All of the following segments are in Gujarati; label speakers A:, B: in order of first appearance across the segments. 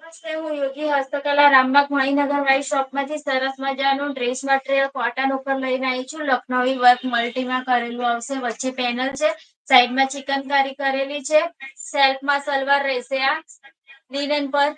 A: નમસ્તે, હું યોગી હસ્તકલા રામબાગ મણિનગર વાઇઝ શોપમાંથી સરસ મજાનું ડ્રેસ મટીરિયલ કોટન ઉપર લઈને આવી છું. લખનવી વર્ક મલ્ટીમાં કરેલું આવશે. વચ્ચે પેનલ છે, સાઈડમાં ચિકનકારી કરેલી છે. સેલ્ફમાં સલવાર રહેશે આ લિનન પર,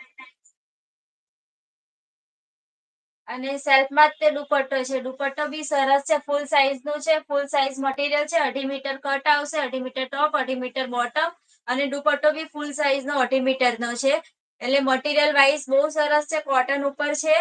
A: અને સેલ્ફમાં જ તે દુપટ્ટો છે. દુપટ્ટો બી સરસ છે, ફૂલ સાઇઝ નું છે. ફૂલ સાઇઝ મટીરિયલ છે. 2.5 મીટર કટ આવશે, 2.5 મીટર ટોપ, 2.5 મીટર બોટમ, અને દુપટ્ટો બી ફૂલ સાઇઝ નો 2.5 મીટર નો છે. એટલે મટીરિયલ વાઇઝ બહુ સરસ છે. કોટન ઉપર છે.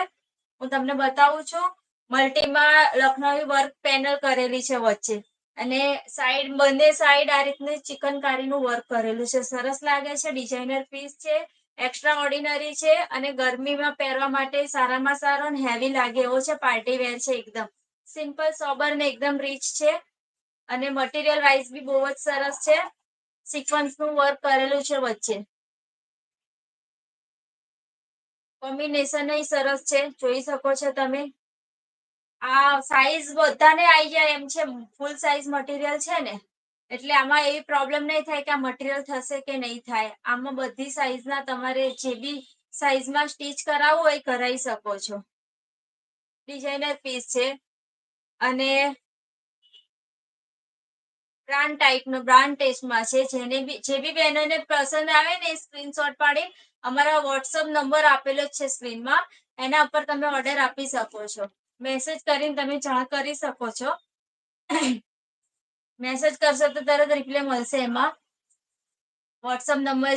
A: હું તમને બતાવું છું. મલ્ટીમાં લખનવી વર્ક પેનલ કરેલી છે વચ્ચે, અને સાઈડ બંને સાઈડ આ રીતની ચિકનકારીનું વર્ક કરેલું છે. સરસ લાગે છે. ડિઝાઇનર પીસ છે, એક્સ્ટ્રા ઓર્ડિનરી છે, અને ગરમીમાં પહેરવા માટે સારામાં સારો અને હેવી લાગે એવો છે. પાર્ટી વેર છે, એકદમ સિમ્પલ સોબર ને એકદમ રીચ છે. અને મટીરિયલ વાઇઝ બી બહુ જ સરસ છે. સિક્વન્સ નું વર્ક કરેલું છે વચ્ચે. કોમ્બિનેશન સરસ છે, જોઈ શકો છો તમે. આ સાઈઝ બધાને આવી જાય એમ છે. ફૂલ સાઈઝ મટીરિયલ છે ને, એટલે આમાં એવી પ્રોબ્લેમ નહીં થાય કે આ મટીરિયલ થશે કે નહીં થાય. આમાં બધી સાઈઝના તમારે જે બી સાઈઝમાં સ્ટીચ કરાવવું હોય કરાવી શકો છો. ડિઝાઇનર પીસ છે, અને બ્રાન્ડ ટાઈપનો બ્રાન્ડ ટેસ્ટમાં છે. જે બી બહેનોને પસંદ આવે ને સ્ક્રીનશોટ પાડી અમારા વોટ્સઅપ નંબર આપેલો જ છે સ્ક્રીનમાં, એના ઉપર તમે ઓર્ડર આપી શકો છો. મેસેજ કરીને તમે જાણ કરી શકો છો. મેસેજ કરશો તો તરત રિપ્લાય મળશે. એમાં વોટ્સઅપ નંબર